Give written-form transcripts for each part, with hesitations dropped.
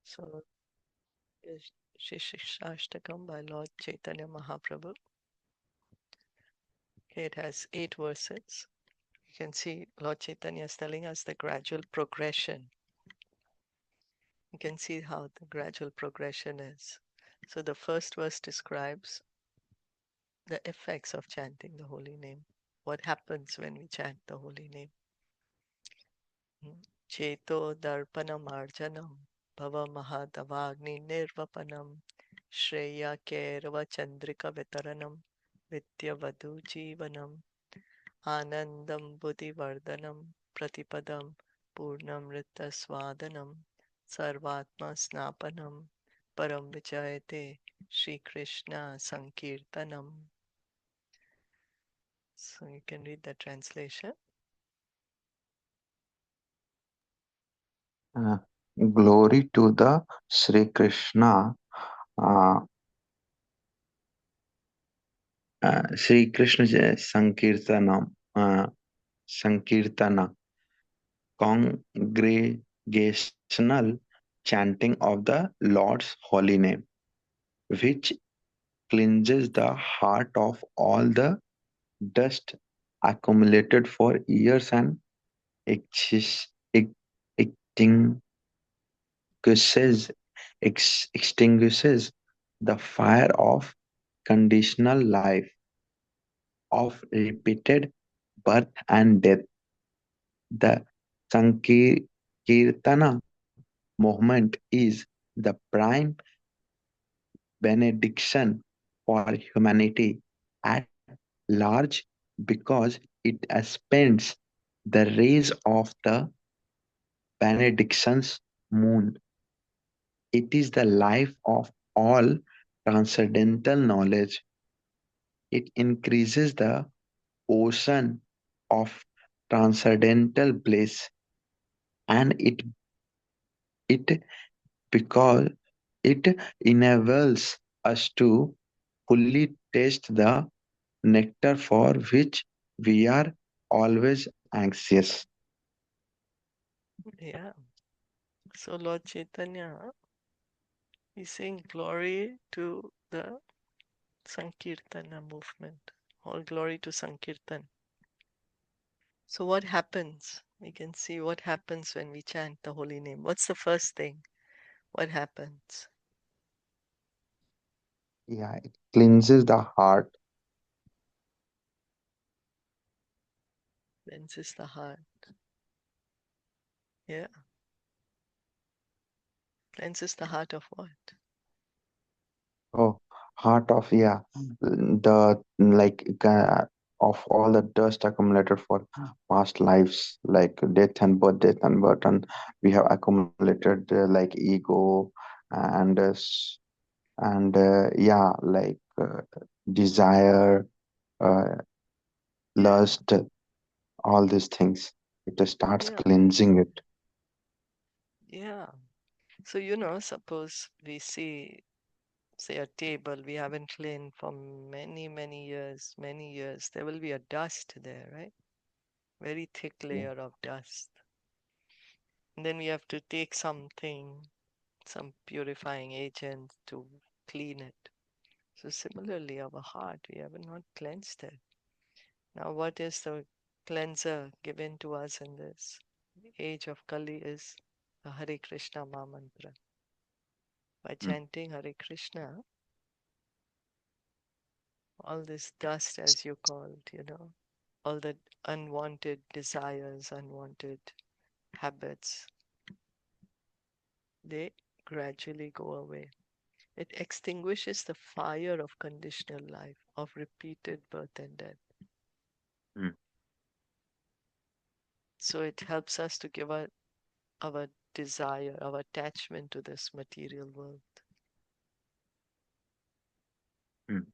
So, is Sri Shikshashtaka by Lord Chaitanya Mahaprabhu. Okay, it has 8 verses. You can see Lord Chaitanya is telling us the gradual progression. You can see how the gradual progression is. So the first verse describes the effects of chanting the holy name. What happens when we chant the holy name? Cheto darpanam arjanam bhava mahadavagni nirvapanam shreya kerva chandrika vitaranam vidyavadu jivanam anandam buddhivardhanam pratipadam purnamrita swadanam sarvatma snapanam param vichayate Sri Krishna Sankirtanam. So you can read the translation. Uh, Glory to the Sri Krishna, uh, Sri Krishna Sankirtana, congregational chanting of the Lord's holy name, which cleanses the heart of all the dust accumulated for years and exis- ex- extinguishes, extinguishes the fire of conditional life, of repeated birth and death. The Sankirtana movement is the prime benediction for humanity at large because it spends the rays of the benediction's moon. It is the life of all transcendental knowledge. It increases the ocean of transcendental bliss, and it because it enables us to fully taste the nectar for which we are always anxious. Yeah. So Lord Chaitanya is saying glory to the Sankirtana movement. All glory to Sankirtan. So what happens? We can see what happens when we chant the holy name. What's the first thing? What happens? Yeah, it cleanses the heart. Cleanses the heart. Yeah. Cleanses the heart of what? Oh, heart of, yeah, the like of all the dust accumulated for past lives, like death and birth, and we have accumulated like ego and yeah, like desire, uh, Yeah. lust, all these things. It starts Yeah. cleansing it. Yeah. So, suppose we see, say, a table we haven't cleaned for many, many years. There will be a dust there, right? Very thick Yeah. layer of dust. And then we have to take something, some purifying agent to clean it. So similarly, our heart, we have not cleansed it. Now, what is the cleanser given to us in this age of Kali is the Hare Krishna Ma mantra. By Mm. chanting Hare Krishna, all this dust, as you called, all the unwanted desires, unwanted habits, they gradually go away. It extinguishes the fire of conditional life, of repeated birth and death. Mm. So it helps us to give our desire, our attachment to this material world. Mm.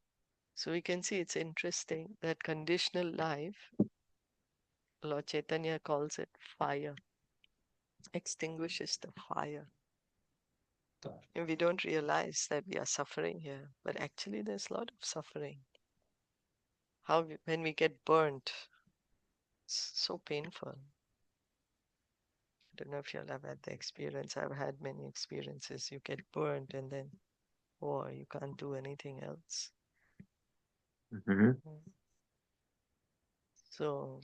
So we can see it's interesting that conditional life, Lord Chaitanya calls it fire, extinguishes the fire. And we don't realize that we are suffering here, but actually there's a lot of suffering. When we get burnt, it's so painful. I don't know if you'll have had the experience. I've had many experiences. You get burnt and then, oh, you can't do anything else. Hmm. Mm. So,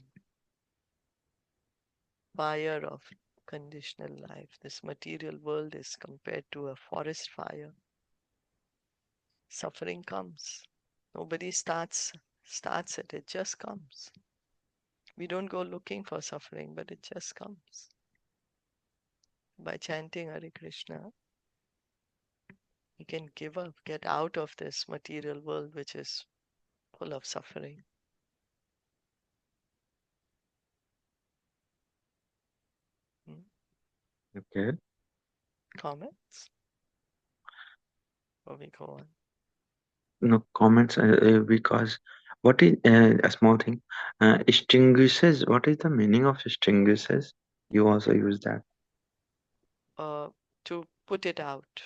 fire of conditional life. This material world is compared to a forest fire. Suffering comes. Nobody starts it. It just comes. We don't go looking for suffering, but it just comes. By chanting Hare Krishna, we can give up, get out of this material world which is full of suffering. Hmm? Okay. Comments? Or we go on? No comments because what is a small thing? Extinguishes. What is the meaning of extinguishes? You also use that Uh, to put it out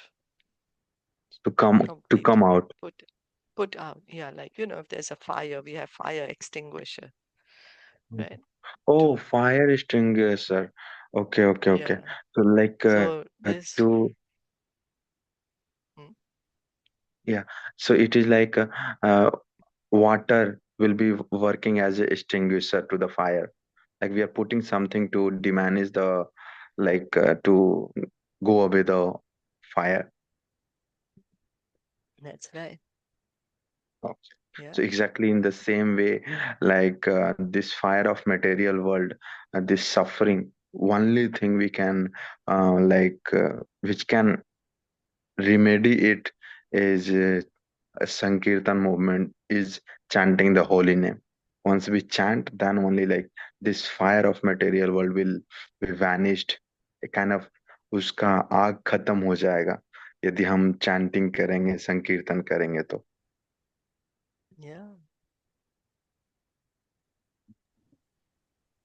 to come completely. out. Put out. Yeah, like, if there's a fire, we have fire extinguisher, right? Oh, To, fire extinguisher. Okay, okay, okay. yeah. So like So this, to hmm, yeah. So it is like water will be working as a extinguisher to the fire. Like we are putting something to diminish the to go away the fire. that's right. Okay. Yeah. So exactly in the same way, like this fire of material world, this suffering, only thing we can which can remedy it is a Sankirtan movement is chanting the holy name. Once we chant, then only like this fire of material world will be vanished. A kind of उसका आग खत्म हो जाएगा यदि हम chanting करेंगे संकीर्तन करेंगे तो Yeah.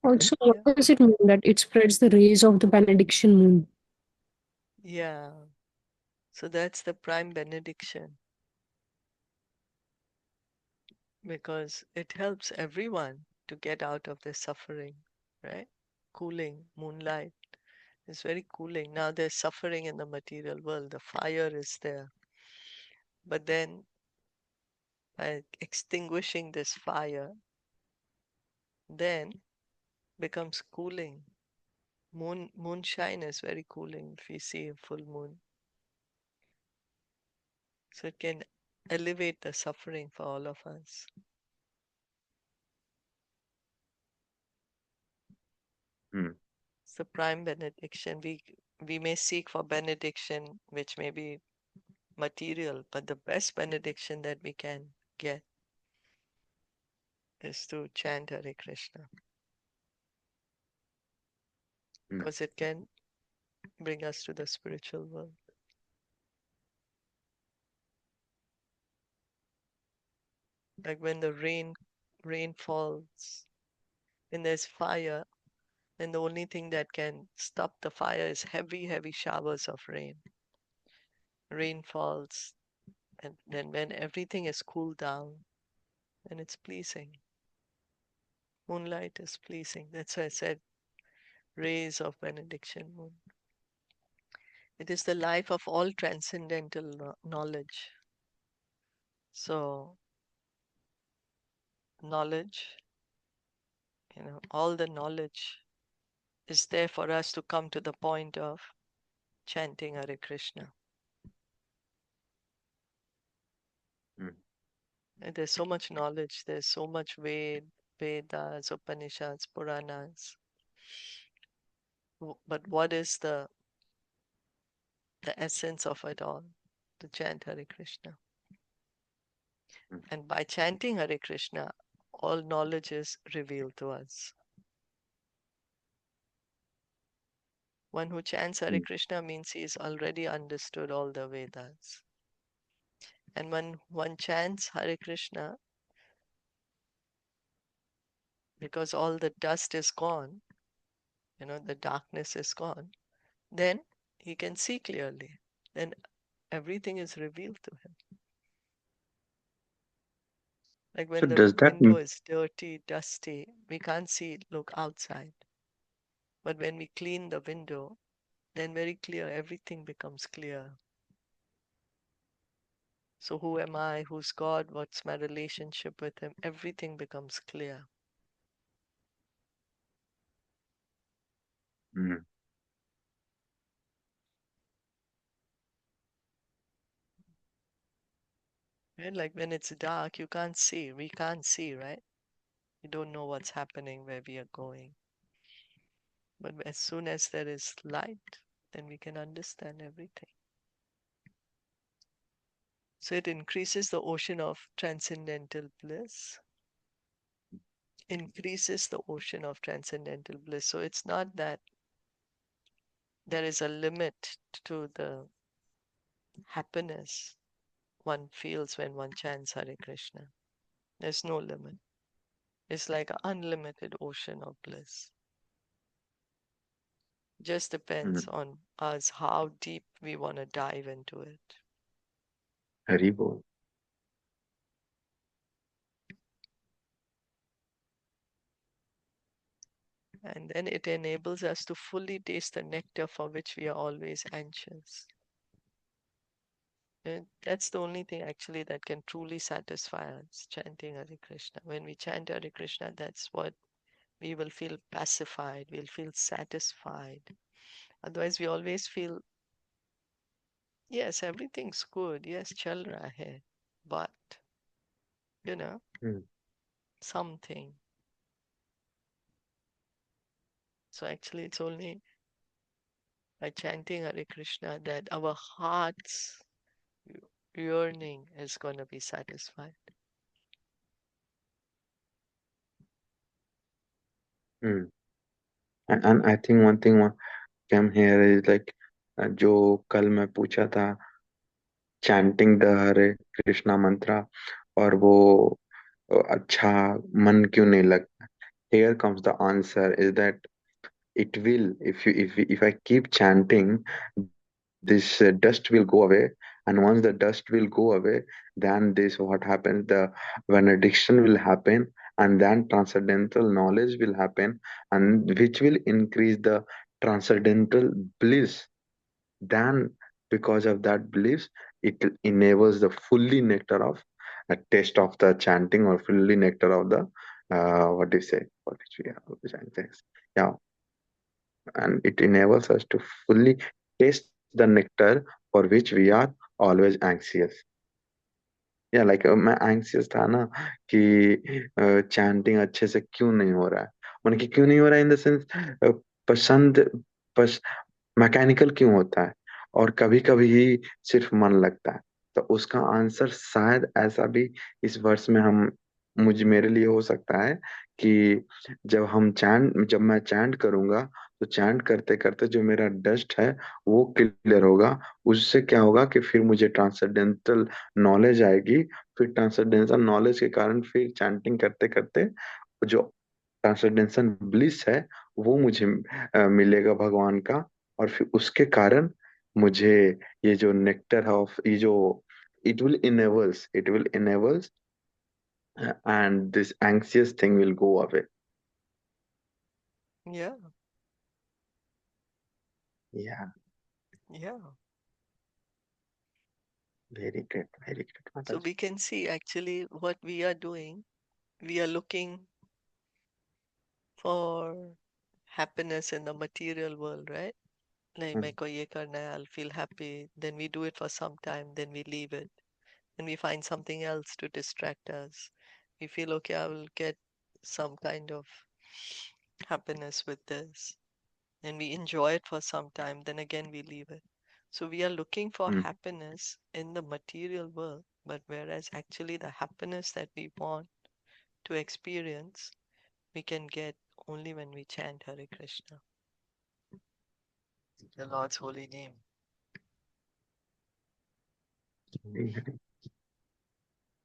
okay. Also, what Yeah. does it mean that it spreads the rays of the benediction moon? Yeah. So that's the prime benediction because it helps everyone to get out of their suffering, right? Cooling, moonlight is very cooling. Now there's suffering in the material world, the fire is there. But then by extinguishing this fire, then becomes cooling. Moonshine is very cooling if you see a full moon. So it can elevate the suffering for all of us. Hmm. It's the prime benediction. We may seek for benediction, which may be material, but the best benediction that we can get is to chant Hare Krishna Hmm. because it can bring us to the spiritual world. Like when the rain falls, when there's fire, then the only thing that can stop the fire is heavy, heavy showers of rain. Rain falls, and then when everything is cooled down, then it's pleasing. Moonlight is pleasing. That's why I said rays of benediction moon. It is the life of all transcendental knowledge. So, knowledge, all the knowledge is there for us to come to the point of chanting Hare Krishna. Hmm. And there's so much knowledge, there's so much Vedas, Upanishads, Puranas. But what is the essence of it all? To chant Hare Krishna. Hmm. And by chanting Hare Krishna, all knowledge is revealed to us. One who chants Hare Hmm. Krishna means he is already understood all the Vedas. And when one chants Hare Krishna, because all the dust is gone, the darkness is gone, then he can see clearly. Then everything is revealed to him. Like So when the does that window is dirty, dusty, we can't see, look outside. But when we clean the window, then very clear, everything becomes clear. So who am I? Who's God? What's my relationship with Him? Everything becomes clear. mm, Right? Like when it's dark, you can't see. We can't see, right? We don't know what's happening, where we are going. But as soon as there is light, then we can understand everything. So it increases the ocean of transcendental bliss, increases the ocean of transcendental bliss. So it's not that there is a limit to the happiness one feels when one chants Hare Krishna. There's no limit. It's like an unlimited ocean of bliss. Just depends mm. on us how deep we want to dive into it. Hari bol. And then it enables us to fully taste the nectar for which we are always anxious. That's the only thing actually that can truly satisfy us, chanting Hare Krishna. When we chant Hare Krishna, that's what we will feel pacified, we'll feel satisfied. Otherwise, we always feel, yes, everything's good, yes, chal raha hai, but, you know, Mm, something. So actually, it's only by chanting Hare Krishna that our heart's yearning is going to be satisfied. mm. And I think one thing what came here is like जो कल मैं पूछा था chanting the हरे कृष्णा मंत्रा और वो अच्छा मन क्यों नहीं लगता. Here comes the answer is that it will if I keep chanting this dust will go away, and once the dust will go away, then this what happens, the when addiction will happen, and then transcendental knowledge will happen, and which will increase the transcendental bliss. Then because of that beliefs, it enables the fully nectar of a taste of the chanting, or fully nectar of the what do you say, what is we are always saying things. Yeah, and it enables us to fully taste the nectar for which we are always anxious. या like मैं एंग्सियस था ना कि chanting अच्छे से क्यों नहीं हो रहा है, मतलब कि क्यों नहीं हो रहा है इन द सेंस पसंद पस मैकेनिकल क्यों होता है, और कभी कभी ही सिर्फ मन लगता है. तो उसका आंसर शायद ऐसा भी इस वर्ष में हम मुझे मेरे लिए हो सकता है कि जब मैं चैंट करूंगा, तो चैंट करते करते जो मेरा डस्ट है वो क्लियर होगा. उससे क्या होगा कि फिर मुझे ट्रांसेंडेंटल नॉलेज आएगी. फिर ट्रांसेंडेंटल नॉलेज के कारण फिर चैंटिंग करते करते जो ट्रांसेंडेंटल ब्लिस है वो मुझे मिलेगा भगवान का. और फिर उसके कारण मुझे ये जो नेक्टर ऑफ ये जो it will enables and this anxious thing will go away. Yeah, Yeah, yeah. very great, So Mataji. we can see actually what we are doing. We are looking for happiness in the material world, right? Like, Mm, मेरे को ये करना है, I'll feel happy. Then we do it for some time, then we leave it. Then we find something else to distract us. We feel, okay, I will get some kind of happiness with this. Then we enjoy it for some time, then again we leave it. So we are looking for mm, happiness in the material world, but whereas actually the happiness that we want to experience, we can get only when we chant Hare Krishna, the Lord's holy name. very, very.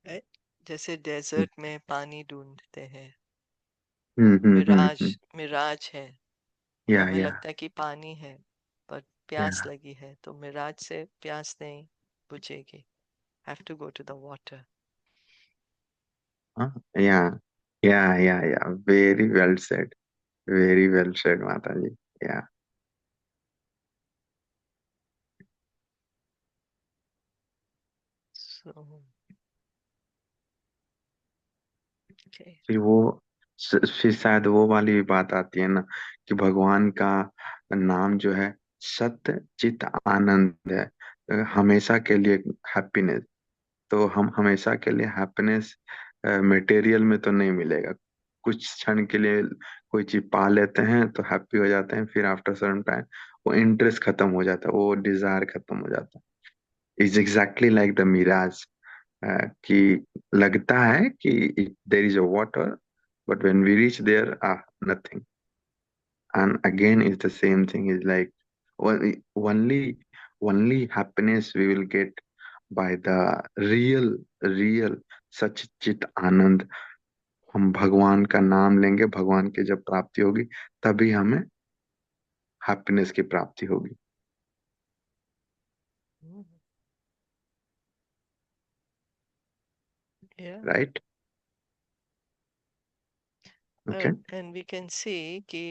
Right? जैसे desert में पानी ढूंढते हैं, Miraj Mm. Miraj है, Yeah, हमें yeah, लगता है कि पानी है, पर प्यास yeah. लगी है, तो मिराज से प्यास नहीं बुझेगी. Have to go to the water. Huh? Yeah, yeah, yeah, yeah. Very well said. Very well said, Mataji. Yeah. So, okay. फिर वो फिर शायद वो वाली भी बात आती है ना कि भगवान का नाम जो है सत्य चित आनंद है, हमेशा के लिए हैप्पीनेस। तो हम हमेशा के लिए हैप्पीनेस मटेरियल में तो नहीं मिलेगा। कुछ क्षण के लिए कोई चीज पा लेते हैं तो हैप्पी हो जाते हैं, फिर आफ्टर सर्टेन टाइम वो इंटरेस्ट खत्म हो जाता है, वो डिजायर खत्म हो जाता है। Is exactly like the mirage, कि लगता है कि there is a water, but when we reach there nothing, and again is the same thing, is like only only happiness we will get by the real सच चित आनंद। हम भगवान का नाम लेंगे, भगवान की जब प्राप्ति होगी तभी हमें हैप्पीनेस की प्राप्ति होगी। Mm. Yeah. Right. Okay. And we can see कि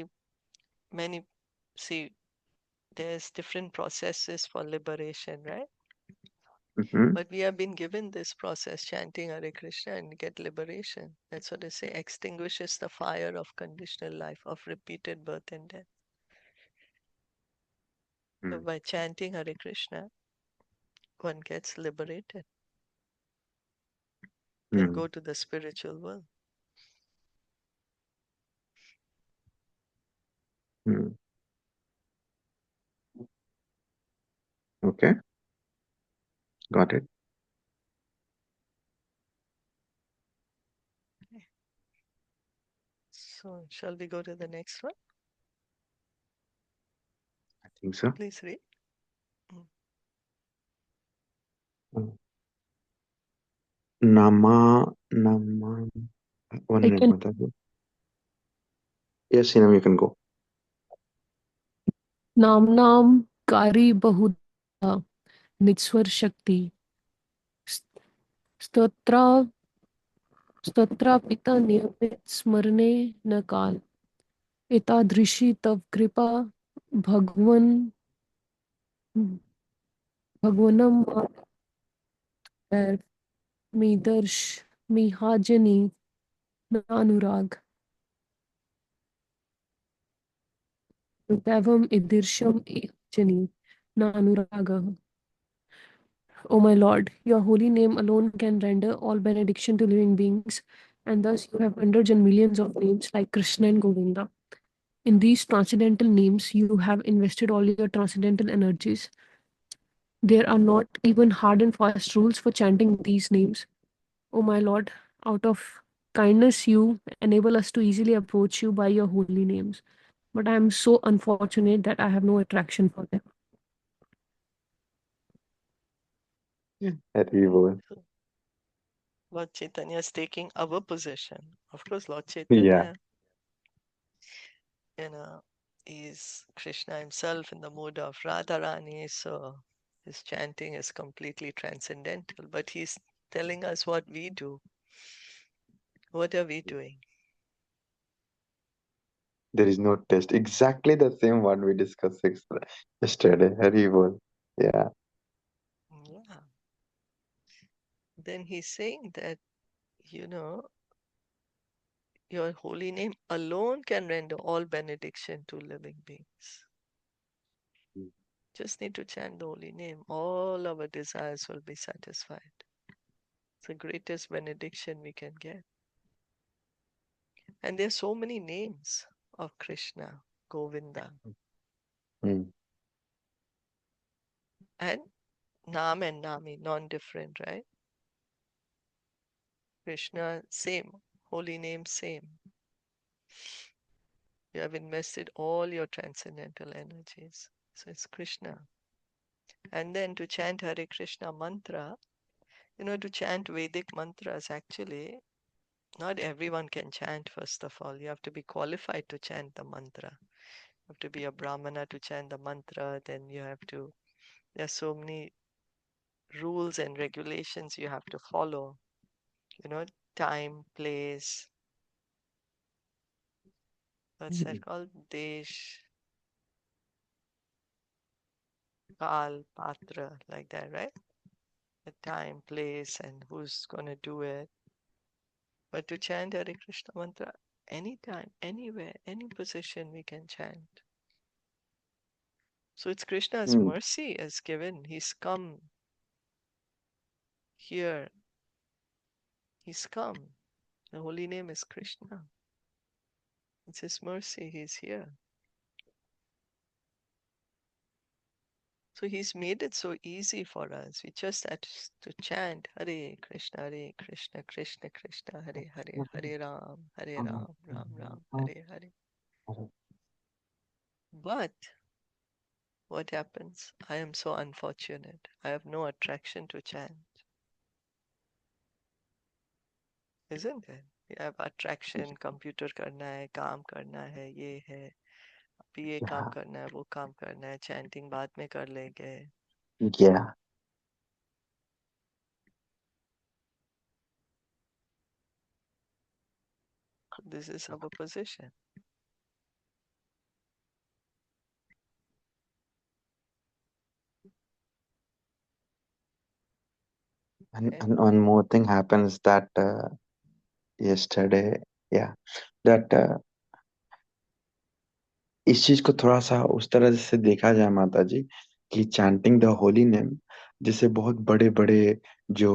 many, see, there's different processes for liberation, right? Hmm. But we have been given this process, chanting Hare Krishna and get liberation. That's what they say, extinguishes the fire of conditional life, of repeated birth and death. So by chanting Hare Krishna, one gets liberated, can go to the spiritual world. Okay, got it. So shall we go to the next one? I think so. Please read. नमा नमा one I minute can मतलब। Yes सीनम, you can go. नाम नाम कारी बहुधा निस्वर शक्ति स्तोत्रा स्तोत्रापिता नियमित स्मरणे न काल एतादृशी तव कृपा भगवन भगवनम मीदर्श मिहाजनी नानुराग दैवम ईदृशम जनी नानुरागः. O my Lord, your holy name alone can render all benediction to living beings, and thus you have hundreds and millions of names like Krishna and Govinda. In these transcendental names, you have invested all your transcendental energies. There are not even hard and fast rules for chanting these names. O my Lord, out of kindness, you enable us to easily approach you by your holy names. But I am so unfortunate that I have no attraction for them. हरी बोल। So Lord Chaitanya is taking our position. Of course, Lord या। Chaitanya, you know, is Krishna himself in the mood of Radharani, so his chanting is completely transcendental. But he's telling us what we do. What are we doing? There is no test. Exactly the same what we discussed yesterday. Hari bol. Yeah. Yeah. Then he's saying that, you know, your holy name alone can render all benediction to living beings. Just need to chant the holy name. All our desires will be satisfied. It's the greatest benediction we can get. And there are so many names of Krishna, Govinda, Mm. and Nam and Nami, non-different, right? Krishna, same. Holy name, same. You have invested all your transcendental energies. So it's Krishna. And then to chant Hare Krishna mantra, to chant Vedic mantras, actually, not everyone can chant, first of all. You have to be qualified to chant the mantra. You have to be a Brahmana to chant the mantra. Then there are so many rules and regulations you have to follow. Time, place, what's that called? Desh. Kal, Patra, like that, right? The time, place, and who's going to do it. But to chant Hare Krishna mantra, anytime, anywhere, any position we can chant. So it's Krishna's Hmm. mercy has given. He's come here. He's come. The holy name is Krishna. It's His mercy. He's here. So He's made it so easy for us. We just have to chant Hare Krishna, Krishna Krishna, Hare Hare, Hare Ram, Ram Ram, Hare Hare. But what happens? I am so unfortunate. I have no attraction to chant, isn't it? We have attraction, computer करना है, काम करना है, ये है, अभी ये काम Yeah, करना है, वो काम करना है, chanting बाद में कर लेंगे. yeah, This is our position. Okay? and one more thing happens that yesterday, yeah, that इस चीज को थोड़ा सा उस तरह से देखा जाए माता जी कि चैंटिंग द होली नेम जैसे बहुत बड़े बड़े जो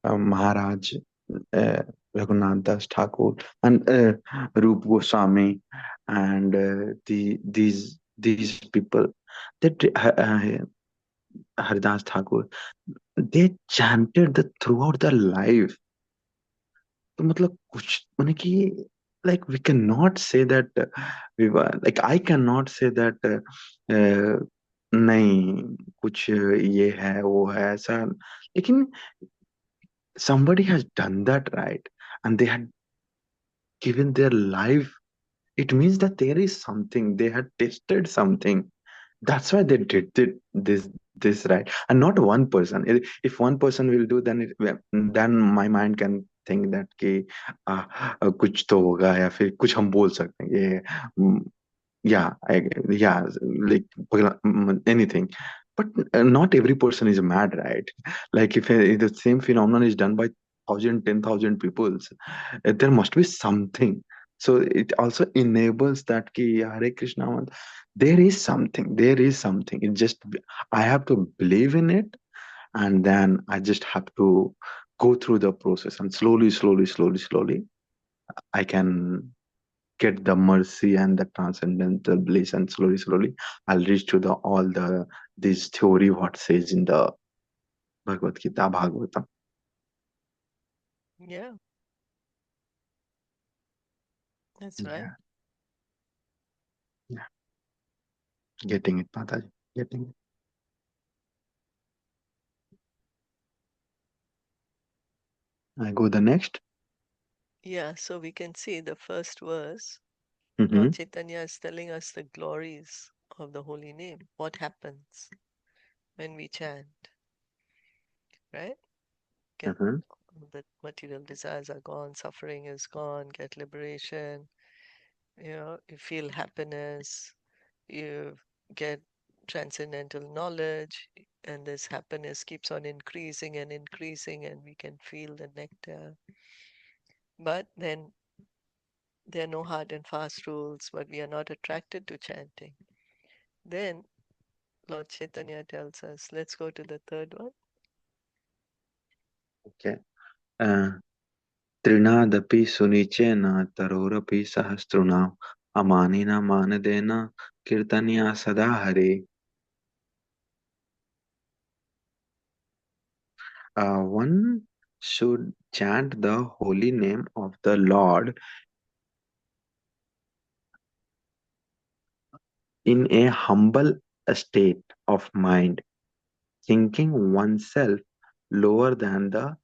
महाराज रघुनाथ दास ठाकुर एंड रूप Goswami and these people that Haridas Thakur they chanted the throughout the life तो मतलब कुछ माने कि like we cannot say that we were like I cannot say that नहीं कुछ ये है वो है ऐसा लेकिन somebody has done that right and they had given their life it means that there is something they had tested something that's why they did this right and not one person if one person will do then then my mind can think that कि कुछ तो होगा या फिर कुछ हम बोल सकते हैं ये yeah yeah like anything but not every person is mad right like if the same phenomenon is done by 10,000 people there must be something so it also enables that ki Hare Krishna there is something it just I have to believe in it and then I just have to go through the process and slowly I can get the mercy and the transcendental bliss and slowly I'll reach to the all the this theory what says in the Bhagavad Gita Bhagavatam. Yeah, that's right. Yeah, yeah, getting it, Mataji, getting it. I go the next. Yeah, so we can see the first verse. Mm-hmm, Lord Chaitanya is telling us the glories of the holy name. What happens when we chant, right? Get mm-hmm, the material desires are gone, suffering is gone, get liberation, you feel happiness, you get transcendental knowledge, and this happiness keeps on increasing and increasing, and we can feel the nectar. But then there are no hard and fast rules, but we are not attracted to chanting. Then Lord Chaitanya tells us, let's go to the third one. okay. uh, त्रिनादपि सुनिचेन तरोरपि सहस्रुणाम् अमानिना मानदेन कीर्तनिया सदा हरे. One should chant the holy name of the Lord in a humble state of mind, thinking oneself lower than the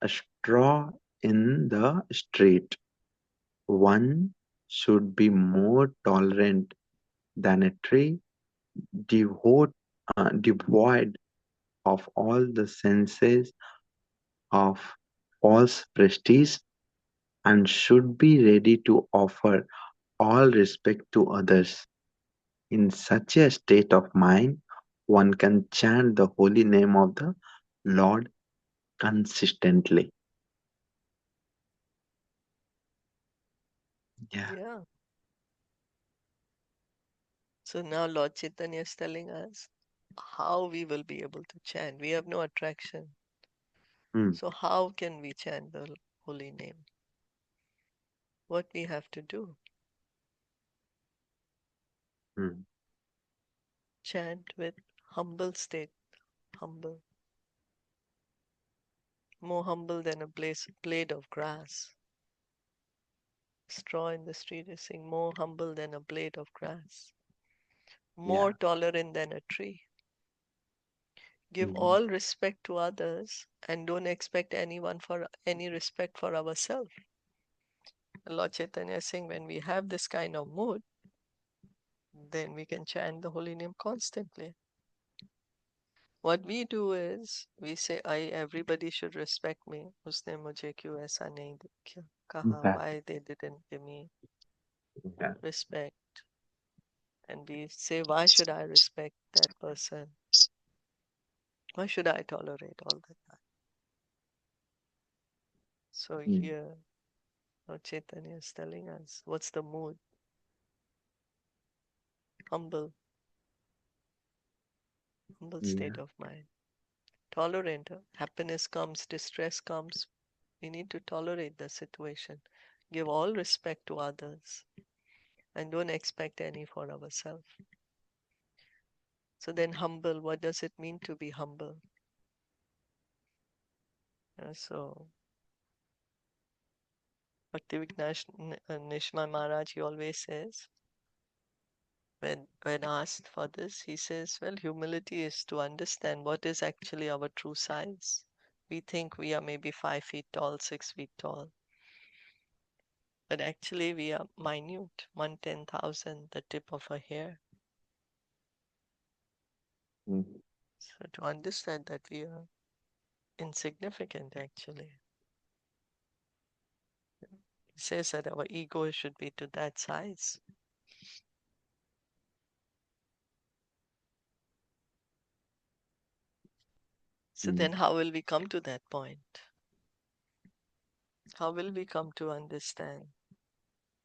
straw in the street. One should be more tolerant than a tree devoid of all the senses of false prestige and should be ready to offer all respect to others. In such a state of mind, one can chant the holy name of the Lord consistently. Yeah. Yeah. So now Lord Chaitanya is telling us how we will be able to chant. We have no attraction. Mm, So how can we chant the holy name? What we have to do? mm, Chant with humble state, humble, more humble than a blade of grass. Straw in the street is saying more humble than a blade of grass, yeah. more tolerant than a tree. Give Mm, all respect to others and don't expect anyone for any respect for ourselves. Lord Chaitanya is saying when we have this kind of mood, then we can chant the holy name constantly. What we do is we say, I everybody should respect me. उसने मुझे क्यों ऐसा नहीं कहा? that, Why they didn't give me yeah. respect? And we say, why should I respect that person? Why should I tolerate all the time? So Mm, here, Lord Chaitanya is telling us, what's the mood? Humble, humble state yeah. of mind. Tolerant. Happiness comes, distress comes. We need to tolerate the situation. Give all respect to others and don't expect any for ourselves. So then humble, what does it mean to be humble? So Nishma Maharaj, he always says, when asked for this, he says, well, humility is to understand what is actually our true size. We think we are maybe 5 feet tall, 6 feet tall, but actually we are minute, 1/10,000, the tip of a hair. Mm, So to understand that we are insignificant actually. He says that our ego should be to that size. So mm, then how will we come to that point? How will we come to understand?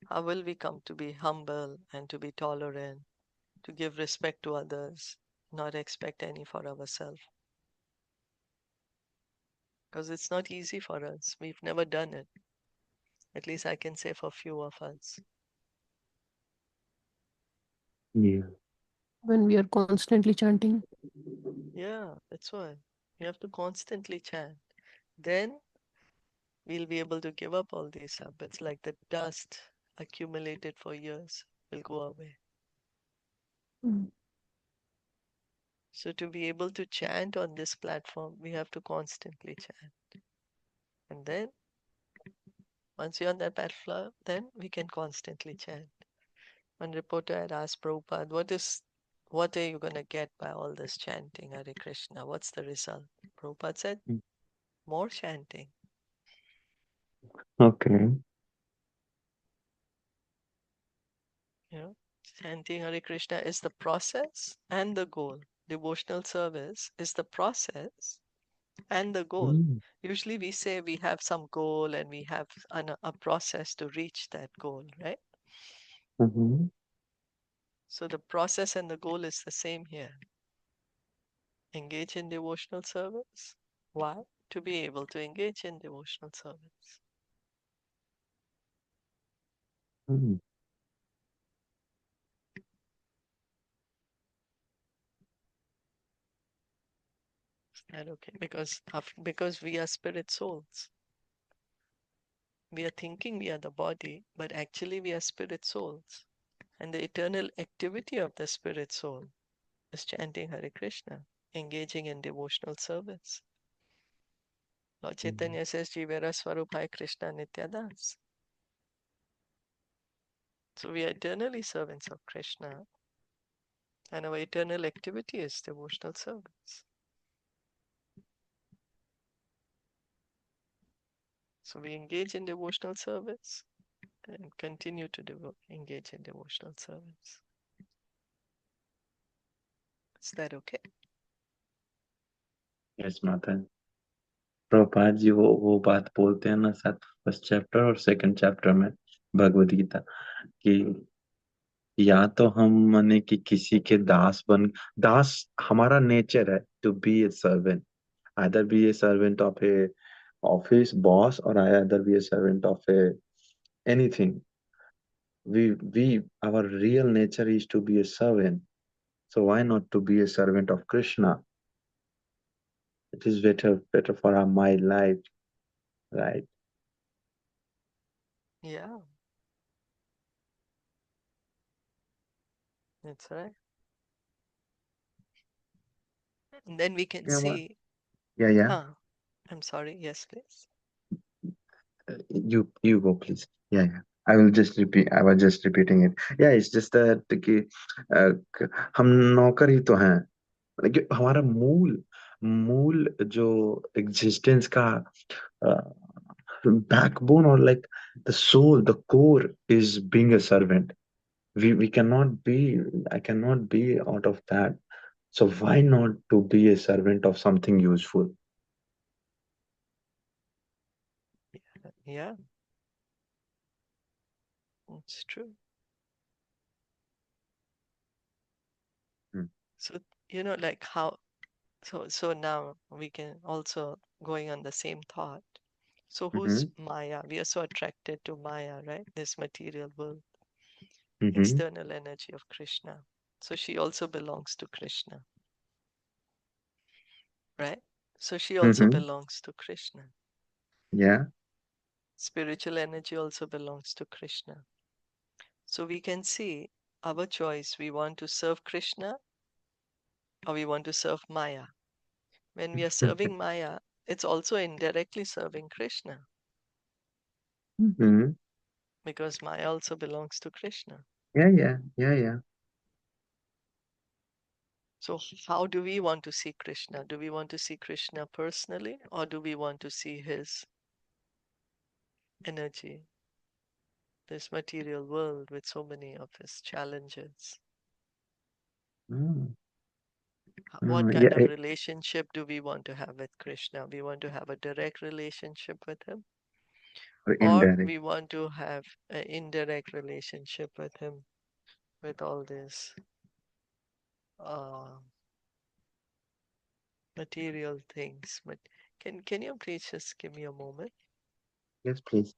How will we come to be humble and to be tolerant, to give respect to others, not expect any for ourselves? Because it's not easy for us. We've never done it. At least I can say for few of us. yeah. When we are constantly chanting. Yeah, that's why. You have to constantly chant. Then we'll be able to give up all these habits, like the dust accumulated for years will go away. Mm. So to be able to chant on this platform, we have to constantly chant. And then once you're on that platform, then we can constantly chant. One reporter had asked Prabhupada, what are you gonna get by all this chanting, Hare Krishna? What's the result? Prabhupada said, Mm, more chanting. okay. You know, chanting Hare Krishna is the process and the goal. Devotional service is the process and the goal. Mm, Usually we say we have some goal and we have a process to reach that goal, right? mhm, So the process and the goal is the same here. Engage in devotional service. Why? To be able to engage in devotional service. mm, Is that okay? Because we are spirit souls. We are thinking we are the body, but actually we are spirit souls. And the eternal activity of the spirit soul is chanting Hare Krishna, engaging in devotional service. Lord mm, Chaitanya says, Jivera Swarupai Krishna Nityadas. So we are eternally servants of Krishna, and our eternal activity is devotional service. So we engage in devotional service and continue to engage in devotional service. Is that okay? Yes माता जी। प्रभुपाद जी वो बात बोलते हैं ना शायद first chapter और second chapter में भगवद गीता कि या तो हम माने कि किसी के दास हमारा नेचर है to be a servant, either be a servant of a office boss or either be a servant of a anything. We our real nature is to be a servant. So why not to be a servant of Krishna? It is better for our my life, right? Yeah, that's right. And then we can Yeah, what? see, Yeah. huh? I'm sorry. Yes, please. You go please. Yeah. I will just repeat. I was just repeating it. Yeah, it's just that कि हम नौकर ही तो हैं। कि हमारा मूल मूल जो एग्जिस्टेंस का backbone or like the soul, the core is being a servant. We cannot be, I cannot be out of that. So why not to be a servant of something useful? Yeah, it's true. Mm. So, like how, so now we can also going on the same thought. So who's Mm-hmm. Maya? We are so attracted to Maya, right? This material world, Mm-hmm. external energy of Krishna. So she also belongs to Krishna, right? So she also Mm-hmm. belongs to Krishna. Yeah. Spiritual energy also belongs to Krishna. So we can see our choice. We want to serve Krishna or we want to serve Maya. When we are serving Maya, it's also indirectly serving Krishna Mm-hmm. because Maya also belongs to Krishna. Yeah. So, how do we want to see Krishna? Do we want to see Krishna personally or do we want to see his energy, this material world with so many of its challenges? Mm. What Yeah. kind of relationship do we want to have with Krishna? We want to have a direct relationship with him, Or or indirect. we want to have an indirect relationship with him with all this uh, material things. But can you please just give me a moment? Yes, please.